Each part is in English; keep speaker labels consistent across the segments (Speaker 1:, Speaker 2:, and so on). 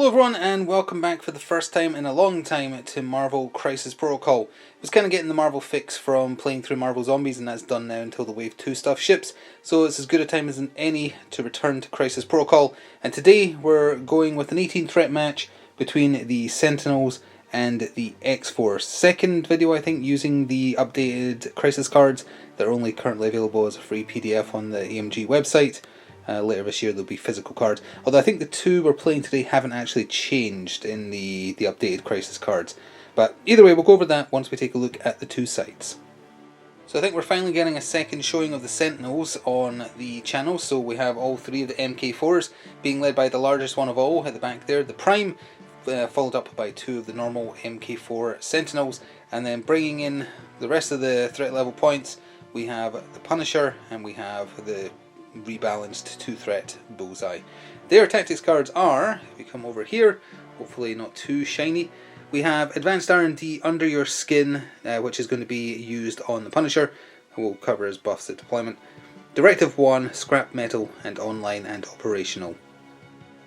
Speaker 1: Hello everyone and welcome back for the first time in a long time to Marvel Crisis Protocol. I was kind of getting the Marvel fix from playing through Marvel Zombies, and that's done now until the Wave 2 stuff ships, so it's as good a time as any to return to Crisis Protocol. And today we're going with an 18 threat match between the Sentinels and the X-Force. Second video, I think, using the updated Crisis cards that are only currently available as a free PDF on the AMG website. Later this year there'll be physical cards, although I think the two we're playing today haven't actually changed in the updated Crisis cards. But either way, we'll go over that once we take a look at the two sides. So I think we're finally getting a second showing of the Sentinels on the channel. So we have all three of the MK4s being led by the largest one of all at the back there, the Prime, followed up by two of the normal MK4 Sentinels, and then bringing in the rest of the threat level points, we have the Punisher and we have the rebalanced 2-threat Bullseye. Their tactics cards are, if we come over here, hopefully not too shiny, we have Advanced R&D Under Your Skin, which is going to be used on the Punisher, and we'll cover his buffs at deployment. Directive 1, Scrap Metal, and Online and Operational.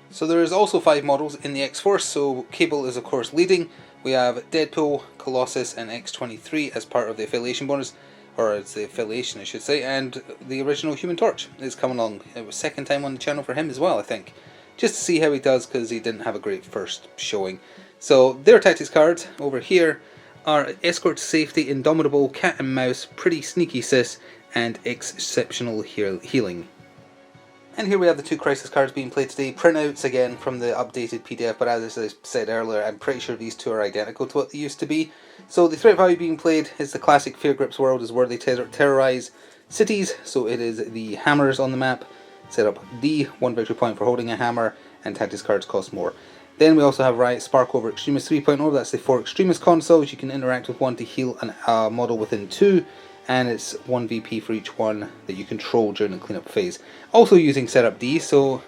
Speaker 1: So there is also 5 models in the X-Force, so Cable is of course leading. We have Deadpool, Colossus, and X-23 as part of the affiliation bonus. Or it's the affiliation, I should say, and the original Human Torch is coming along. It was second time on the channel for him as well, I think. Just to see how he does, because he didn't have a great first showing. So their tactics cards over here are Escort Safety, Indomitable, Cat and Mouse, Pretty Sneaky Sis, and Exceptional Healing. And here we have the two Crisis cards being played today. Printouts again from the updated PDF, but as I said earlier, I'm pretty sure these two are identical to what they used to be. So the threat value being played is the classic Fear Grips world, is where they terrorize cities. So it is the hammers on the map. Set up D, 1 victory point for holding a hammer, and tactics cards cost more. Then we also have Riot Spark over Extremist 3.0, that's the 4 Extremist consoles. You can interact with one to heal a model within 2. And it's 1 VP for each one that you control during the cleanup phase. Also using setup D, so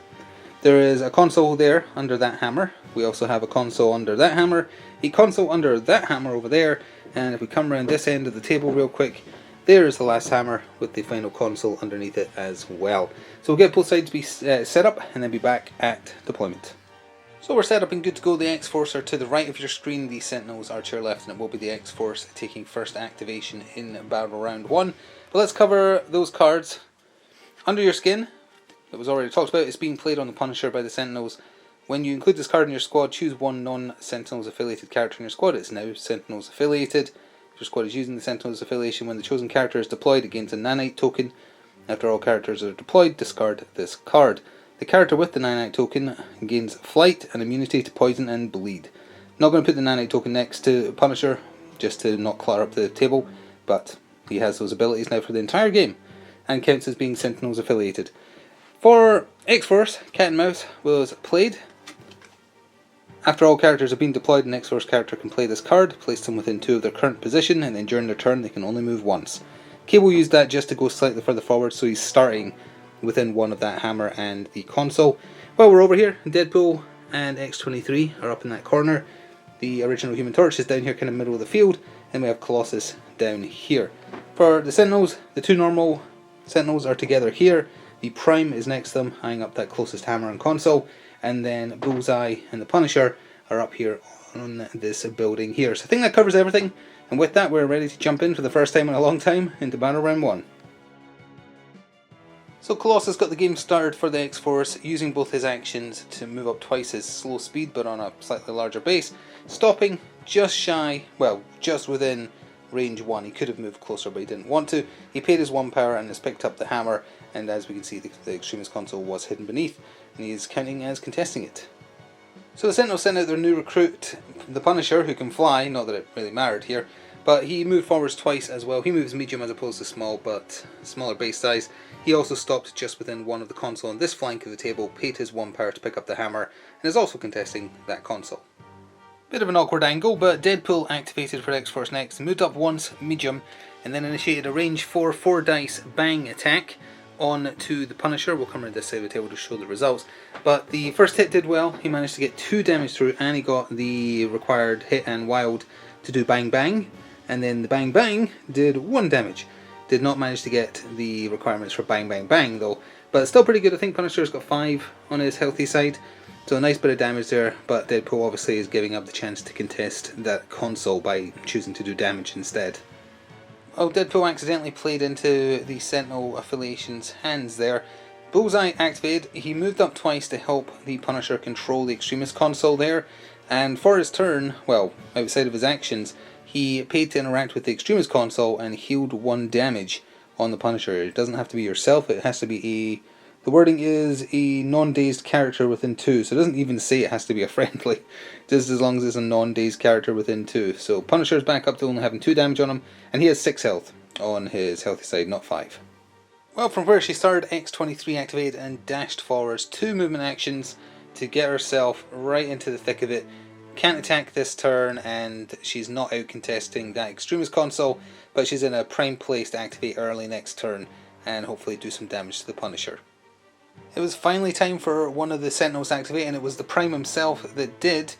Speaker 1: there is a console there under that hammer. We also have a console under that hammer, a console under that hammer over there, and if we come around this end of the table real quick, there is the last hammer with the final console underneath it as well. So we'll get both sides to be set up and then be back at deployment. So we're set up and good to go. The X-Force are to the right of your screen, the Sentinels are to your left, and it will be the X-Force taking first activation in Battle Round 1. But let's cover those cards. Under Your Skin, that was already talked about, it's being played on the Punisher by the Sentinels. When you include this card in your squad, choose one non-Sentinels affiliated character in your squad. It's now Sentinels affiliated. If your squad is using the Sentinels affiliation, when the chosen character is deployed, it gains a nanite token. After all characters are deployed, discard this card. The character with the nanite token gains flight and immunity to poison and bleed. Not going to put the nanite token next to Punisher, just to not clutter up the table, but he has those abilities now for the entire game, and counts as being Sentinels affiliated. For X-Force, Cat and Mouse was played. After all characters have been deployed, an X-Force character can play this card, place them within 2 of their current position, and then during their turn they can only move once. Cable used that just to go slightly further forward, so he's starting within 1 of that hammer and the console. While we're over here, Deadpool and X-23 are up in that corner. The original Human Torch is down here kind of middle of the field, and we have Colossus down here. For the Sentinels, the 2 normal Sentinels are together here. The Prime is next to them, eyeing up that closest hammer and console, and then Bullseye and the Punisher are up here on this building here. So I think that covers everything, and with that we're ready to jump in for the first time in a long time into Battle Round 1. So Colossus got the game started for the X-Force, using both his actions to move up twice his slow speed but on a slightly larger base, stopping just shy, well, just within range 1. He could have moved closer but he didn't want to. He paid his 1 power and has picked up the hammer, and as we can see the Extremist console was hidden beneath, and he is counting as contesting it. So the Sentinels sent out their new recruit, the Punisher, who can fly, not that it really mattered here, but he moved forwards twice as well. He moves medium as opposed to small, but smaller base size. He also stopped just within 1 of the console on this flank of the table, paid his 1 power to pick up the hammer, and is also contesting that console. Bit of an awkward angle, but Deadpool activated for X-Force next, moved up once, medium, and then initiated a range 4 dice bang attack on to the Punisher. We'll come around this side of the table to show the results. But the first hit did well. He managed to get 2 damage through, and he got the required hit and wild to do bang bang. And then the bang bang did 1 damage. Did not manage to get the requirements for bang bang bang though, but still pretty good. I think Punisher's got 5 on his healthy side. So a nice bit of damage there, but Deadpool obviously is giving up the chance to contest that console by choosing to do damage instead. Oh, Deadpool accidentally played into the Sentinel affiliation's hands there. Bullseye activated, he moved up twice to help the Punisher control the Extremist console there, and for his turn, well, outside of his actions, he paid to interact with the Extremist console and healed 1 damage on the Punisher. It doesn't have to be yourself, it has to be the wording is a non-dazed character within 2, so it doesn't even say it has to be a friendly, just as long as it's a non-dazed character within 2. So Punisher's back up to only having 2 damage on him, and he has 6 health on his healthy side, not 5. Well, from where she started, X-23 activated and dashed forwards, 2 movement actions to get herself right into the thick of it. Can't attack this turn, and she's not out contesting that Extremist console, but she's in a prime place to activate early next turn and hopefully do some damage to the Punisher. It was finally time for one of the Sentinels to activate, and it was the Prime himself that did,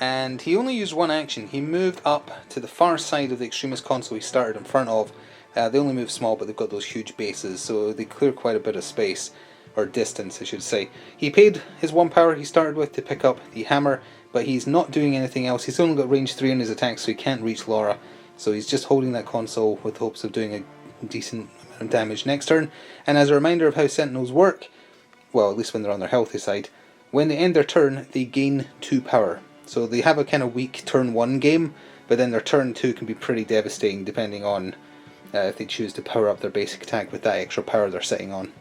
Speaker 1: and he only used 1 action. He moved up to the far side of the Extremist console he started in front of. They only move small, but they've got those huge bases, so they clear quite a bit of space, or distance I should say. He paid his 1 power he started with to pick up the hammer, but he's not doing anything else. He's only got range 3 on his attack, so he can't reach Laura, so he's just holding that console with hopes of doing a decent amount of damage next turn. And as a reminder of how Sentinels work, well, at least when they're on their healthy side, when they end their turn, they gain 2 power. So they have a kind of weak turn 1 game, but then their turn 2 can be pretty devastating depending on if they choose to power up their basic attack with that extra power they're sitting on.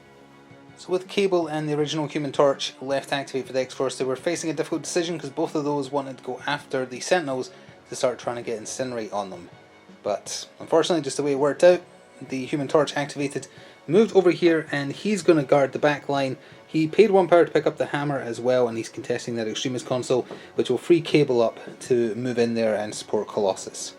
Speaker 1: So with Cable and the original Human Torch left to activate for the X-Force, they were facing a difficult decision because both of those wanted to go after the Sentinels to start trying to get Incinerate on them. But unfortunately, just the way it worked out, the Human Torch activated, moved over here, and he's going to guard the back line. He paid 1 power to pick up the hammer as well, and he's contesting that Extremist console, which will free Cable up to move in there and support Colossus.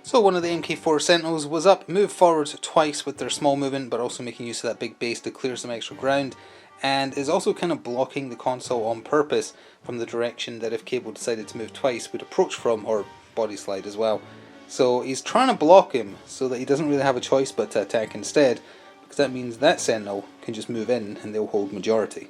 Speaker 1: So one of the MK4 Sentinels was up, moved forwards twice with their small movement, but also making use of that big base to clear some extra ground, and is also kind of blocking the console on purpose from the direction that if Cable decided to move twice would approach from, or body slide as well. So he's trying to block him so that he doesn't really have a choice but to attack instead, because that means that Sentinel can just move in and they'll hold majority.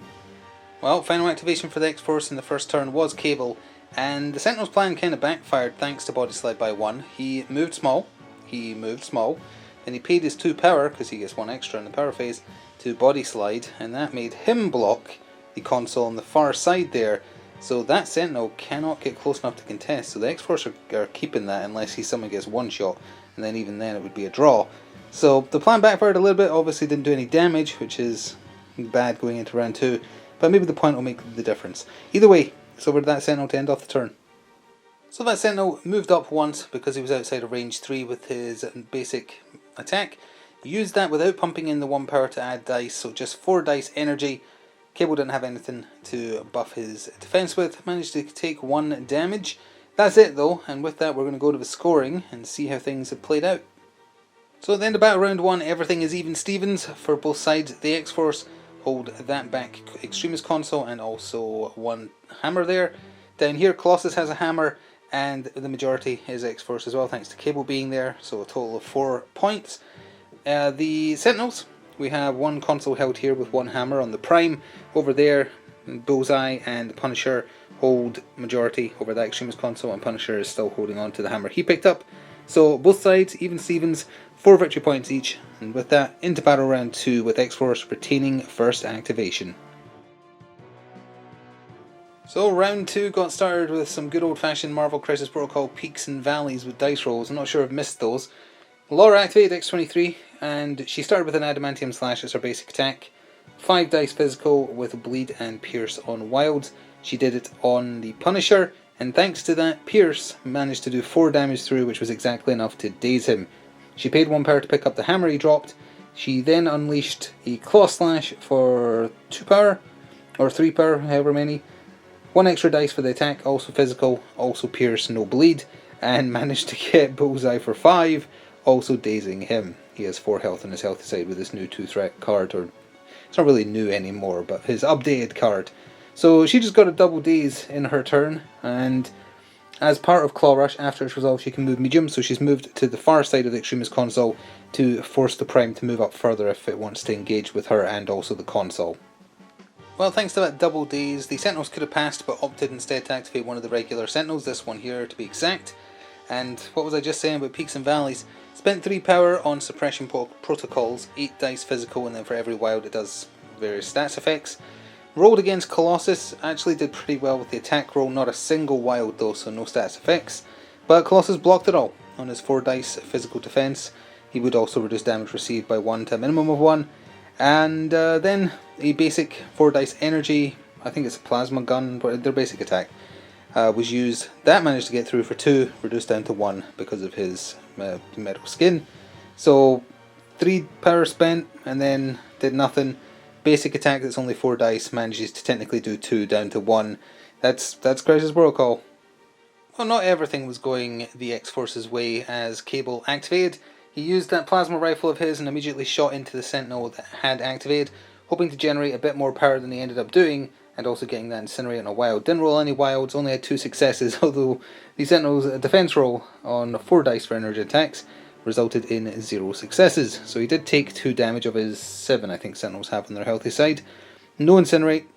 Speaker 1: Well, final activation for the X-Force in the first turn was Cable, and the Sentinel's plan kind of backfired thanks to Body Slide by 1. He moved small, then he paid his 2 power, because he gets 1 extra in the power phase, to Body Slide, and that made him block the console on the far side there, so that Sentinel cannot get close enough to contest, so the X-Force are keeping that unless someone gets 1 shot, and then even then it would be a draw. So the plan backfired a little bit, obviously didn't do any damage, which is bad going into round 2, but maybe the point will make the difference. Either way, it's over to that Sentinel to end off the turn. So that Sentinel moved up once because he was outside of range 3 with his basic attack. Used that without pumping in the 1 power to add dice, so just 4 dice energy. Cable didn't have anything to buff his defense with, managed to take 1 damage. That's it though, and with that we're going to go to the scoring and see how things have played out. So at the end of battle round 1, everything is even Stevens for both sides. The X-Force hold that back Extremist console and also 1 hammer there. Down here Colossus has a hammer, and the majority is X-Force as well, thanks to Cable being there, so a total of 4 points. The Sentinels, we have 1 console held here with 1 hammer on the Prime. Over there, Bullseye and Punisher hold majority over that Extremist console, and Punisher is still holding on to the hammer he picked up. So both sides, even Stevens, 4 victory points each, and with that, into battle round 2 with X-Force retaining first activation. So round 2 got started with some good old-fashioned Marvel Crisis Protocol peaks and valleys with dice rolls. I'm not sure I've missed those. Laura activated X-23, and she started with an Adamantium Slash as her basic attack. 5 dice physical with Bleed and Pierce on Wilds. She did it on the Punisher, and thanks to that, Pierce managed to do 4 damage through, which was exactly enough to daze him. She paid 1 power to pick up the hammer he dropped. She then unleashed a Claw Slash for 2 power, or 3 power, however many. 1 extra dice for the attack, also physical, also Pierce, no bleed, and managed to get Bullseye for 5, also dazing him. He has 4 health on his healthy side with his new 2-threat card, or it's not really new anymore, but his updated card. So she just got a double daze in her turn, and as part of Claw Rush, after it's resolved, she can move medium, so she's moved to the far side of the Extremist console to force the Prime to move up further if it wants to engage with her and also the console. Well, thanks to that double daze, the Sentinels could have passed but opted instead to activate one of the regular Sentinels, this one here to be exact. And what was I just saying about peaks and valleys? Spent 3 power on suppression protocols, 8 dice physical, and then for every wild it does various stats effects. Rolled against Colossus, actually did pretty well with the attack roll, not a single wild though, so no stats effects. But Colossus blocked it all on his 4 dice physical defense. He would also reduce damage received by 1 to a minimum of 1. And then a basic 4 dice energy, I think it's a plasma gun, but their basic attack was used. That managed to get through for 2, reduced down to 1 because of his metal skin. So 3 power spent and then did nothing. Basic attack that's only 4 dice manages to technically do 2 down to 1. That's Crisis Protocol. Well, not everything was going the X-Force's way as Cable activated. He used that plasma rifle of his and immediately shot into the Sentinel that had activated, hoping to generate a bit more power than he ended up doing, and also getting that incinerate on a wild. Didn't roll any wilds, only had 2 successes, although the Sentinel's defense roll on 4 dice for energy attacks resulted in 0 successes. So he did take 2 damage of his 7, I think, Sentinels have on their healthy side. No incinerate.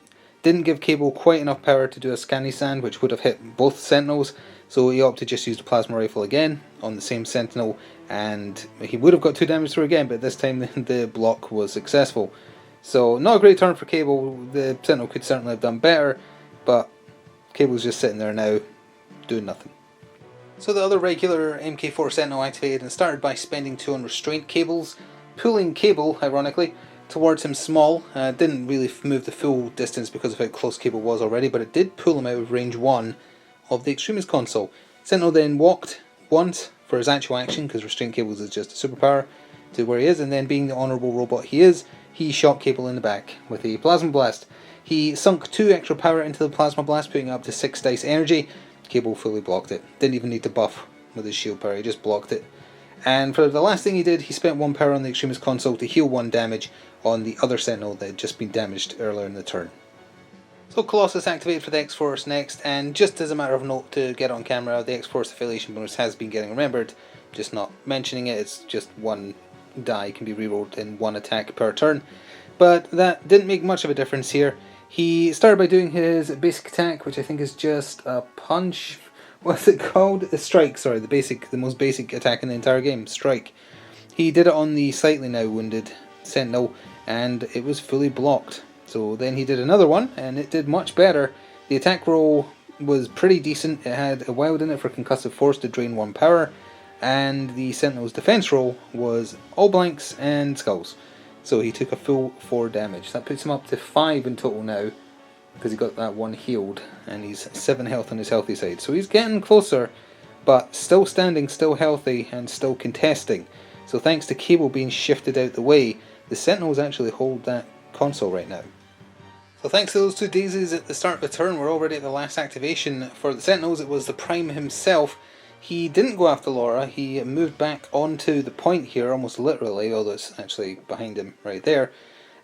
Speaker 1: Didn't give Cable quite enough power to do a scanny sand, which would have hit both Sentinels, so he opted just to use the plasma rifle again on the same Sentinel, and he would have got 2 damage through again, but this time the block was successful. So not a great turn for Cable. The Sentinel could certainly have done better, but Cable's just sitting there now doing nothing. So the other regular MK4 Sentinel activated and started by spending 2 on restraint cables, pulling Cable, ironically, towards him small. Didn't really move the full distance because of how close Cable was already, but it did pull him out of range 1 of the Extremist console. Sentinel then walked once for his actual action, because restraint cables is just a superpower, to where he is, and then being the honourable robot he is, he shot Cable in the back with a plasma blast. He sunk 2 extra power into the plasma blast, putting up to 6 dice energy. Cable fully blocked it. Didn't even need to buff with his shield power, he just blocked it. And for the last thing he did, he spent 1 power on the Extremist console to heal 1 damage on the other Sentinel that had just been damaged earlier in the turn. So Colossus activated for the X-Force next, and just as a matter of note to get on camera, the X-Force affiliation bonus has been getting remembered, just not mentioning it. It's just 1 die can be rerolled in 1 attack per turn, but that didn't make much of a difference here. He started by doing his basic attack, which I think is just a punch. What's it called? A strike, sorry, the most basic attack in the entire game, strike. He did it on the slightly now wounded Sentinel, and it was fully blocked. So then he did another one, and it did much better. The attack roll was pretty decent. It had a wild in it for concussive force to drain 1 power, and the Sentinel's defense roll was all blanks and skulls. So he took a full 4 damage. That puts him up to 5 in total now, because he got that 1 healed, and he's 7 health on his healthy side. So he's getting closer, but still standing, still healthy, and still contesting. So thanks to Cable being shifted out the way, the Sentinels actually hold that console right now. So thanks to those 2 daisies at the start of the turn, we're already at the last activation for the Sentinels. It was the Prime himself. He didn't go after Laura, he moved back onto the point here, almost literally, although it's actually behind him right there.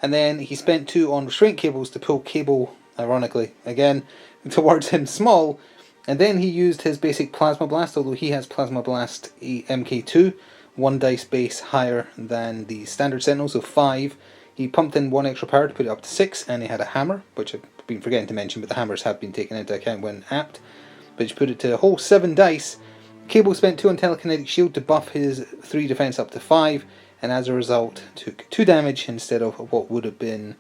Speaker 1: And then he spent 2 on restraint cables to pull Cable, ironically, again, towards him small. And then he used his basic Plasma Blast, although he has Plasma Blast MK2, 1 dice base higher than the standard Sentinel, so 5. He pumped in 1 extra power to put it up to 6, and he had a hammer, which I've been forgetting to mention, but the hammers have been taken into account when apt. Which put it to a whole 7 dice. Cable spent 2 on Telekinetic Shield to buff his 3 defense up to 5, and as a result took 2 damage instead of what would have been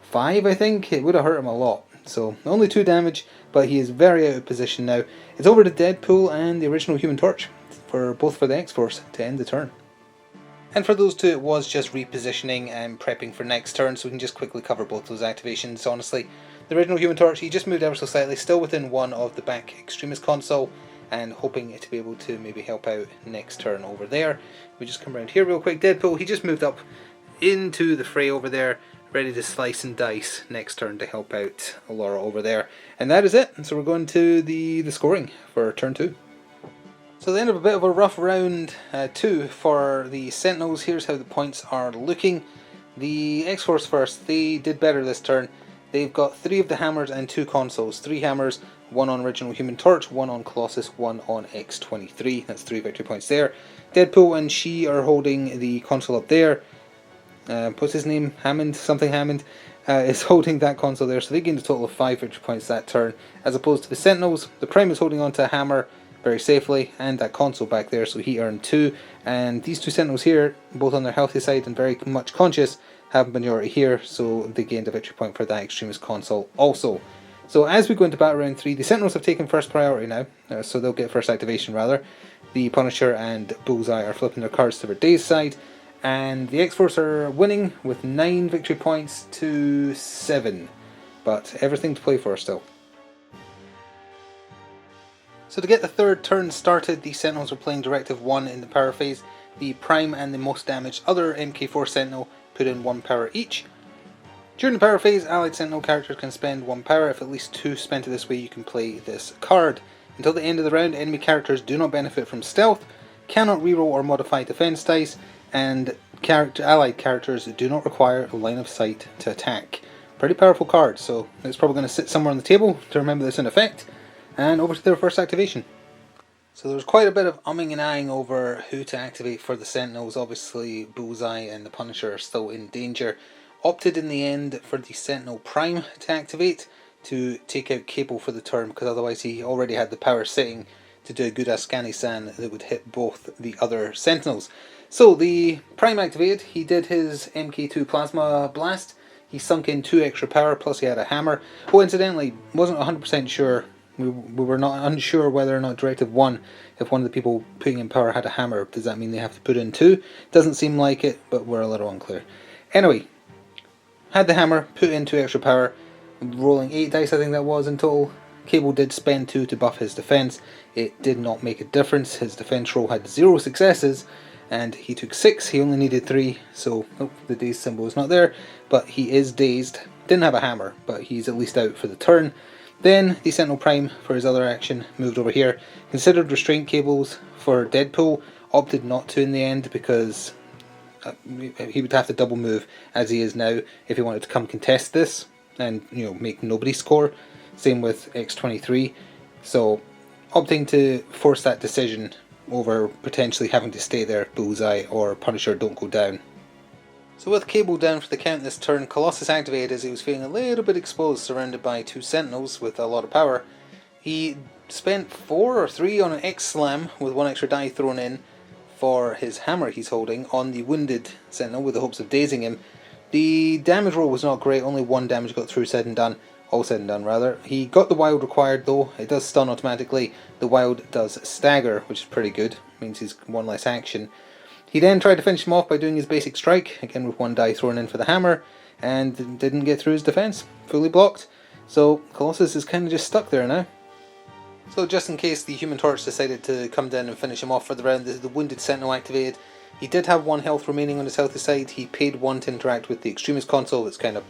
Speaker 1: 5, I think. It would have hurt him a lot. So only 2 damage, but he is very out of position now. It's over to Deadpool and the original Human Torch, both for the X-Force, to end the turn. And for those 2 it was just repositioning and prepping for next turn, so we can just quickly cover both those activations. Honestly, the original Human Torch, he just moved ever so slightly, still within 1 of the back Extremist console, and hoping to be able to maybe help out next turn over there. We just come around here real quick. Deadpool, he just moved up into the fray over there, ready to slice and dice next turn to help out Laura over there. And that is it, and so we're going to the scoring for turn 2. So the end of a bit of a rough round 2 for the Sentinels. Here's how the points are looking. The X-Force first, they did better this turn. They've got 3 of the hammers and 2 consoles. 3 hammers, 1 on original Human Torch, 1 on Colossus, 1 on X-23. That's 3 victory points there. Deadpool and she are holding the console up there. What's his name? Hammond? Something Hammond. is holding that console there, so they gained a total of 5 victory points that turn, as opposed to the Sentinels. The Prime is holding on to a hammer very safely, and that console back there, so he earned 2, and these two Sentinels here, both on their healthy side and very much conscious, have majority here, so they gained a victory point for that Extremist console also. So as we go into battle round 3, the Sentinels have taken first priority now, so they'll get first activation rather. The Punisher and Bullseye are flipping their cards to their day's side, and the X-Force are winning with 9 victory points to 7, but everything to play for still. So to get the third turn started, the Sentinels are playing Directive 1 in the power phase. The Prime and the most damaged other MK4 Sentinel put in 1 power each. During the power phase, allied Sentinel characters can spend 1 power. If at least 2 spent it this way, you can play this card. Until the end of the round, enemy characters do not benefit from stealth, cannot reroll or modify defense dice, and allied characters do not require a line of sight to attack. Pretty powerful card, so it's probably going to sit somewhere on the table to remember this in effect. And over to their first activation. So there's quite a bit of umming and ahhing over who to activate for the Sentinels. Obviously Bullseye and the Punisher are still in danger. Opted in the end for the Sentinel Prime to activate to take out Cable for the turn, because otherwise he already had the power sitting to do a good Afghani-san that would hit both the other Sentinels. So the Prime activated, he did his MK2 Plasma Blast, he sunk in 2 extra power, plus he had a hammer. Oh, incidentally, wasn't 100% sure, we were not unsure whether or not Directive 1, if one of the people putting in power had a hammer, does that mean they have to put in 2? Doesn't seem like it, but we're a little unclear. Anyway, had the hammer, put in 2 extra power, rolling 8 dice I think that was in total. Cable did spend 2 to buff his defense. It did not make a difference. His defense roll had 0 successes, and he took 6. He only needed 3, so the dazed symbol is not there, but he is dazed. Didn't have a hammer, but he's at least out for the turn. Then the Sentinel Prime, for his other action, moved over here. Considered restraint cables for Deadpool, opted not to in the end because he would have to double move as he is now if he wanted to come contest this and, you know, make nobody score. Same with X-23. So opting to force that decision over potentially having to stay there, Bullseye or Punisher don't go down. So with Cable down for the count this turn, Colossus activated as he was feeling a little bit exposed, surrounded by 2 Sentinels with a lot of power. He spent 4 or 3 on an X-Slam with 1 extra die thrown in for his hammer he's holding on the wounded Sentinel with the hopes of dazing him. The damage roll was not great, only 1 damage got through, all said and done rather. He got the wild required though, it does stun automatically, the wild does stagger, which is pretty good, means he's 1 less action. He then tried to finish him off by doing his basic strike, again with 1 die thrown in for the hammer, and didn't get through his defense, fully blocked. So Colossus is kind of just stuck there now. So just in case the Human Torch decided to come down and finish him off for the round, the wounded Sentinel activated. He did have 1 health remaining on his healthy side. He paid 1 to interact with the Extremist console, that's kind of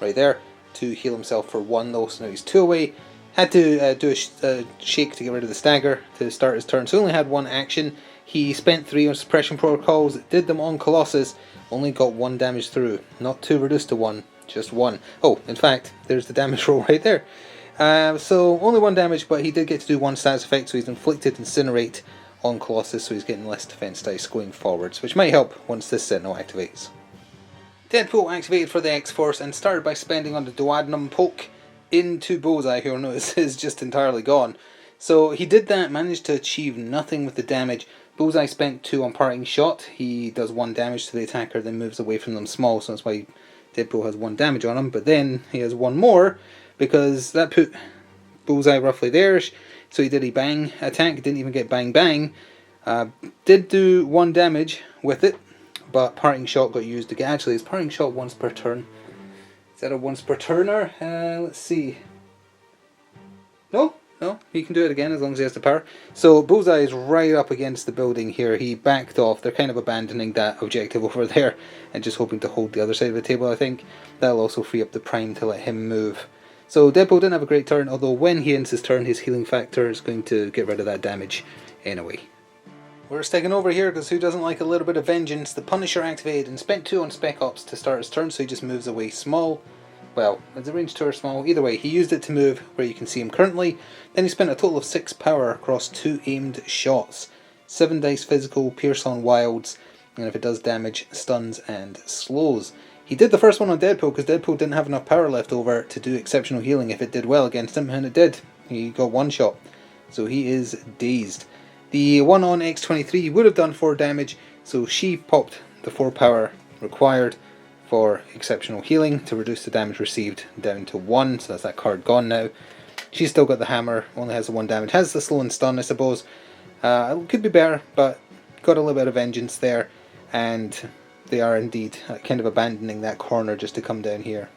Speaker 1: right there, to heal himself for 1 though, so now he's 2 away. Had to do a shake to get rid of the stagger to start his turn, so he only had 1 action. He spent 3 on suppression protocols, did them on Colossus, only got 1 damage through. Not 2 reduced to 1, just 1. Oh, in fact, there's the damage roll right there. So only 1 damage, but he did get to do 1 status effect, so he's inflicted Incinerate on Colossus, so he's getting less defense dice going forwards, which might help once this Sentinel activates. Deadpool activated for the X-Force and started by spending on the Duodenum poke into Bullseye, who you'll notice is just entirely gone. So he did that, managed to achieve nothing with the damage. Bullseye spent 2 on Parting Shot. He does 1 damage to the attacker, then moves away from them small, so that's why Deadpool has 1 damage on him. But then he has 1 more, because that put Bullseye roughly there. So he did a bang attack, didn't even get bang bang. Did do 1 damage with it, but Parting Shot got used again. Actually, it's Parting Shot once per turn. Is that a once per turner? Let's see. No, he can do it again as long as he has the power. So Bullseye is right up against the building here. He backed off. They're kind of abandoning that objective over there and just hoping to hold the other side of the table, I think. That'll also free up the Prime to let him move. So Deadpool didn't have a great turn, although when he ends his turn, his healing factor is going to get rid of that damage anyway. We're sticking over here because who doesn't like a little bit of vengeance? The Punisher activated and spent 2 on Spec Ops to start his turn, so he just moves away small. Well, it's a range 2 or small. Either way, he used it to move where you can see him currently. Then he spent a total of 6 power across 2 aimed shots. 7 dice physical, pierce on wilds, and if it does damage, stuns and slows. He did the first one on Deadpool because Deadpool didn't have enough power left over to do exceptional healing if it did well against him, and it did. He got one shot, so he is dazed. The one on X-23 would have done 4 damage, so she popped the 4 power required for exceptional healing to reduce the damage received down to 1, so that's that card gone now. She's still got the hammer, only has the 1 damage, has the slow and stun I suppose. It could be better, but got a little bit of vengeance there, and they are indeed kind of abandoning that corner just to come down here.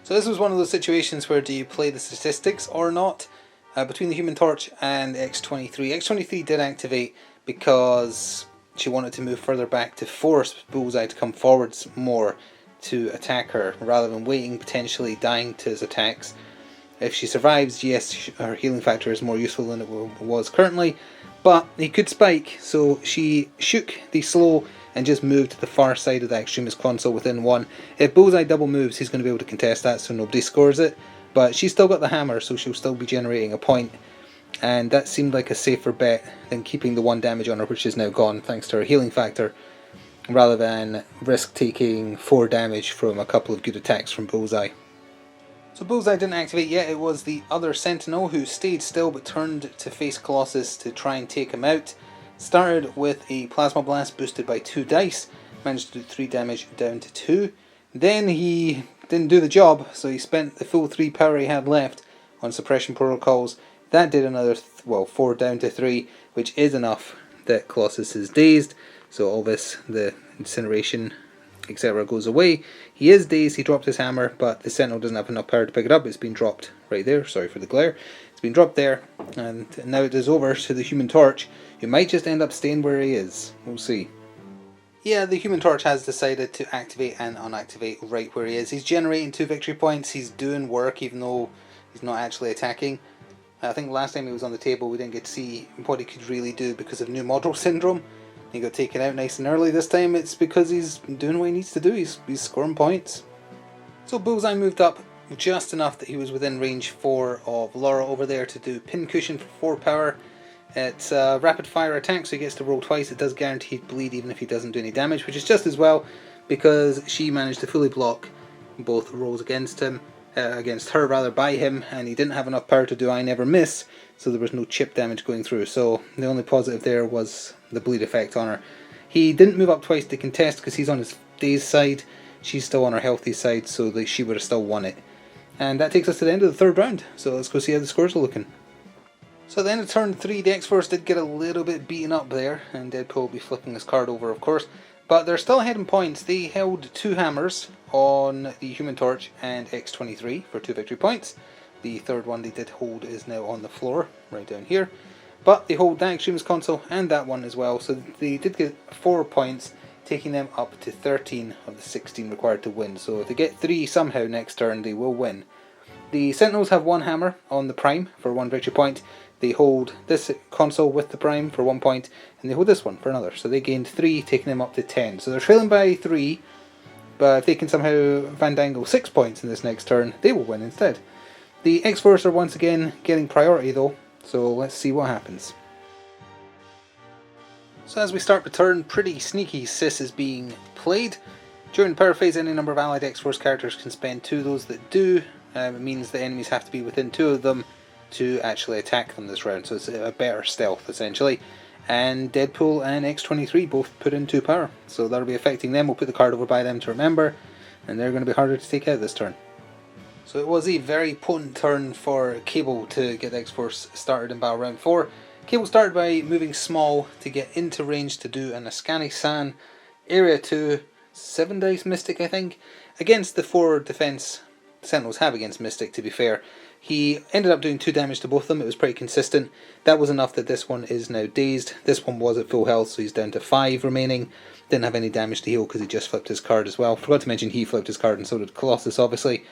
Speaker 1: So this was one of those situations where do you play the statistics or not? Between the Human Torch and X-23. X-23 did activate because she wanted to move further back to force Bullseye to come forwards more to attack her, rather than waiting, potentially dying to his attacks. If she survives, yes, her healing factor is more useful than it was currently, but he could spike, so she shook the slow and just moved to the far side of the Extremist console within 1. If Bullseye double moves, he's going to be able to contest that, so nobody scores it. But she's still got the hammer, so she'll still be generating a point. And that seemed like a safer bet than keeping the 1 damage on her, which is now gone thanks to her healing factor, rather than risk taking 4 damage from a couple of good attacks from Bullseye. So Bullseye didn't activate yet. It was the other Sentinel who stayed still but turned to face Colossus to try and take him out. Started with a Plasma Blast boosted by 2 dice, managed to do 3 damage down to 2. Then he didn't do the job, so he spent the full 3 power he had left on suppression protocols. That did another 4 down to 3, which is enough that Colossus is dazed. So all this, the incineration, etc. goes away. He is dazed, he dropped his hammer, but the Sentinel doesn't have enough power to pick it up. It's been dropped right there, sorry for the glare. It's been dropped there, and now it is over to the Human Torch. He might just end up staying where he is. We'll see. Yeah, the Human Torch has decided to activate and unactivate right where he is. He's generating 2 victory points. He's doing work even though he's not actually attacking. I think last time he was on the table we didn't get to see what he could really do because of new model syndrome. He got taken out nice and early. This time it's because he's doing what he needs to do. He's scoring points. So Bullseye moved up just enough that he was within range 4 of Laura over there to do Pincushion for 4 power. It's a rapid fire attack, so he gets to roll twice. It does guaranteed bleed even if he doesn't do any damage, which is just as well because she managed to fully block both rolls against him, against her rather, by him, and he didn't have enough power to do I Never Miss, so there was no chip damage going through. So the only positive there was the bleed effect on her. He didn't move up twice to contest because he's on his dazed side. She's still on her healthy side, so that she would have still won it. And that takes us to the end of the 3rd round, so let's go see how the scores are looking. So at the end of turn 3, the X-Force did get a little bit beaten up there, and Deadpool will be flipping his card over of course, but they're still ahead in points. They held 2 hammers on the Human Torch and X-23 for 2 victory points. The 3rd one they did hold is now on the floor, right down here, but they hold that Extremist console and that one as well, so they did get 4 points, taking them up to 13 of the 16 required to win. So if they get 3 somehow next turn, they will win. The Sentinels have 1 hammer on the Prime for 1 victory point. They hold this console with the Prime for 1 point, and they hold this one for another. So they gained 3, taking them up to 10. So they're trailing by 3, but if they can somehow fandangle 6 points in this next turn, they will win instead. The X-Force are once again getting priority though, so let's see what happens. So as we start the turn, pretty sneaky Sis is being played. During the power phase, any number of allied X-Force characters can spend 2 of those that do. It means the enemies have to be within 2 of them to actually attack them this round, so it's a better stealth essentially. And Deadpool and X-23 both put in 2 power, so that'll be affecting them. We'll put the card over by them to remember, and they're going to be harder to take out this turn. So it was a very potent turn for Cable to get the X-Force started in battle round 4. Cable started by moving small to get into range to do an Ascani San Area 2 7 dice Mystic, I think, against the 4 defense Sentinels have against Mystic, to be fair. He ended up doing 2 damage to both of them. It was pretty consistent. That was enough that this one is now dazed. This one was at full health, so he's down to 5 remaining. Didn't have any damage to heal because he just flipped his card as well. Forgot to mention he flipped his card, and so did Colossus, obviously.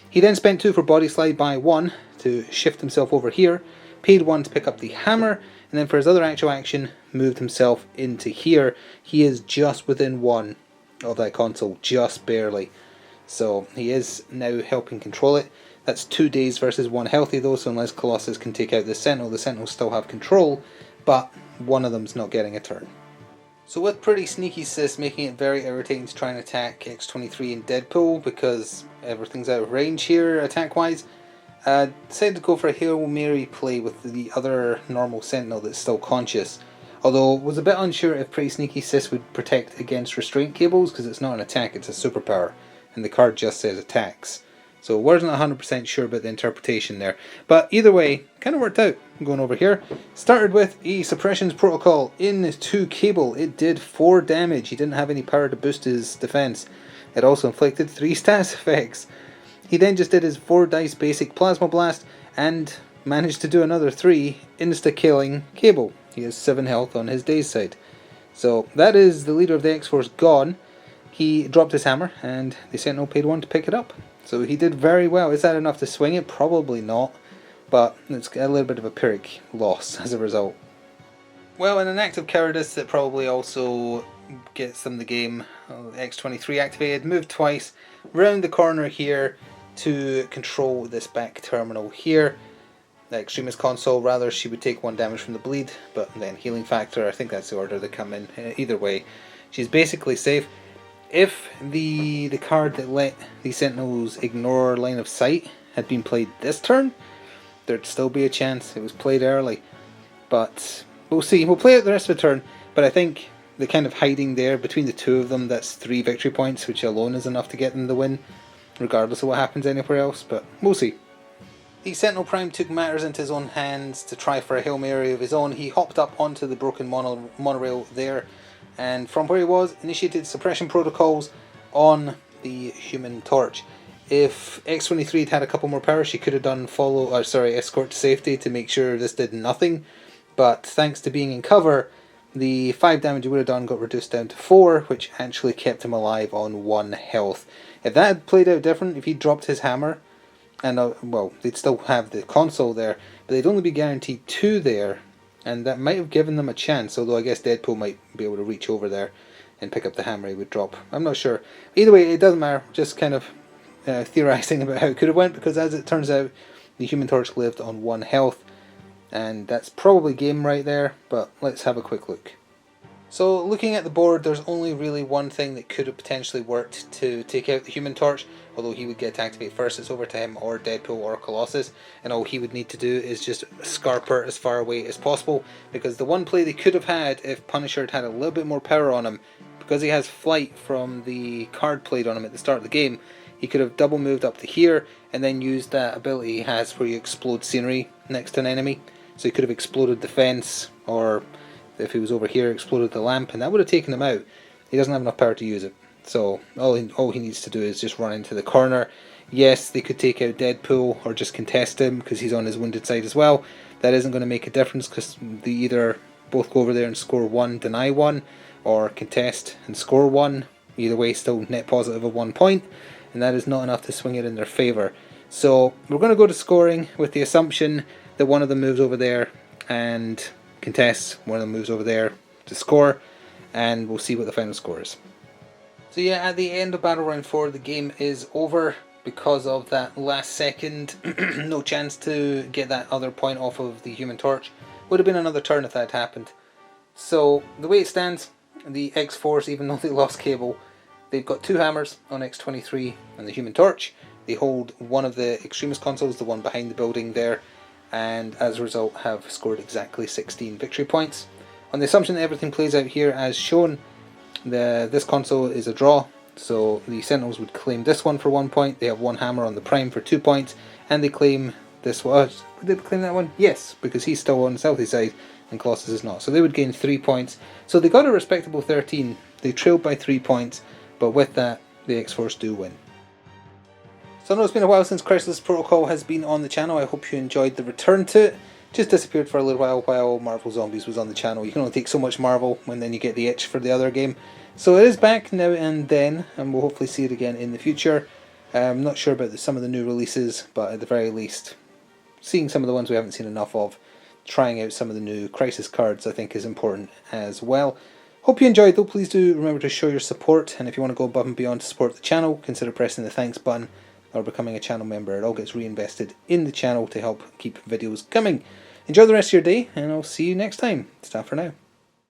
Speaker 1: He then spent 2 for Body Slide by 1 to shift himself over here, paid 1 to pick up the hammer, and then for his other actual action, moved himself into here. He is just within 1 of that console, just barely. So he is now helping control it. That's 2 days versus 1 healthy though, so unless Colossus can take out the Sentinels still have control, but one of them's not getting a turn. So with Pretty Sneaky Sis making it very irritating to try and attack X23 in Deadpool because everything's out of range here attack wise, decided to go for a Hail Mary play with the other normal Sentinel that's still conscious. Although was a bit unsure if Pretty Sneaky Sis would protect against restraint cables because it's not an attack, it's a superpower, and the card just says attacks. So wasn't 100% sure about the interpretation there. But either way, kind of worked out. I'm going over here. Started with a Suppressions Protocol in 2 cable. It did 4 damage. He didn't have any power to boost his defense. It also inflicted 3 status effects. He then just did his 4 dice basic Plasma Blast and managed to do another 3 insta-killing cable. He has 7 health on his day's side. So that is the leader of the X-Force gone. He dropped his hammer and the Sentinel paid 1 to pick it up. So he did very well. Is that enough to swing it? Probably not. But it's a little bit of a Pyrrhic loss as a result. Well, in an act of cowardice that probably also gets them the game, X23 activated, moved twice, round the corner here to control this back terminal here. The Extremist console, rather, she would take 1 damage from the bleed, but then healing factor, I think that's the order they come in. Either way, she's basically safe. If the card that let the Sentinels ignore line of sight had been played this turn, there'd still be a chance. It was played early. But we'll see. We'll play it the rest of the turn. But I think the kind of hiding there between the 2 of them, that's 3 victory points, which alone is enough to get them the win, regardless of what happens anywhere else. But we'll see. The Sentinel Prime took matters into his own hands to try for a Hail Mary of his own. He hopped up onto the broken monorail there, and from where he was, initiated suppression protocols on the Human Torch. If X23 had had a couple more power, she could have done escort to safety to make sure this did nothing. But thanks to being in cover, the 5 damage he would have done got reduced down to 4, which actually kept him alive on 1 health. If that had played out different, if he dropped his hammer, and well, they'd still have the console there, but they'd only be guaranteed 2 there. And that might have given them a chance, although I guess Deadpool might be able to reach over there and pick up the hammer he would drop. I'm not sure. Either way, it doesn't matter. Just kind of theorising about how it could have went, because as it turns out, the Human Torch lived on 1 health. And that's probably game right there, but let's have a quick look. So looking at the board, there's only really one thing that could have potentially worked to take out the Human Torch, although he would get to activate first. It's over to him or Deadpool or Colossus, and all he would need to do is just scarp her as far away as possible, because the one play they could have had if Punisher had had a little bit more power on him, because he has flight from the card played on him at the start of the game, he could have double moved up to here and then used that ability he has where you explode scenery next to an enemy. So he could have exploded the fence, or if he was over here, exploded the lamp, and that would have taken him out. He doesn't have enough power to use it. So all he needs to do is just run into the corner. Yes, they could take out Deadpool or just contest him because he's on his wounded side as well. That isn't going to make a difference because they either both go over there and score 1, deny 1, or contest and score 1. Either way, still net positive of 1 point, and that is not enough to swing it in their favour. So we're going to go to scoring with the assumption that one of them moves over there and contests, one of them moves over there to score, and we'll see what the final score is. So yeah, at the end of Battle Round 4, the game is over because of that last second, no chance to get that other point off of the Human Torch. Would have been another turn if that had happened. So the way it stands, the X-Force, even though they lost Cable, they've got 2 hammers on X23 and the Human Torch. They hold one of the Extremist consoles, the one behind the building there, and as a result have scored exactly 16 victory points. On the assumption that everything plays out here as shown, this console is a draw, so the Sentinels would claim this one for 1 point, they have 1 hammer on the Prime for 2 points, and they claim this one. Did they claim that one? Yes, because he's still on the Southie side and Colossus is not. So they would gain 3 points. So they got a respectable 13. They trailed by 3 points, but with that, the X-Force do win. So I know it's been a while since Crisis Protocol has been on the channel. I hope you enjoyed the return to it. Just disappeared for a little while Marvel Zombies was on the channel. You can only take so much Marvel when then you get the itch for the other game. So it is back now and then, and we'll hopefully see it again in the future. I'm not sure about some of the new releases, but at the very least, seeing some of the ones we haven't seen enough of, trying out some of the new Crisis cards I think is important as well. Hope you enjoyed though. Please do remember to show your support, and if you want to go above and beyond to support the channel, consider pressing the thanks button or becoming a channel member. It all gets reinvested in the channel to help keep videos coming. Enjoy the rest of your day, and I'll see you next time. It's time for now.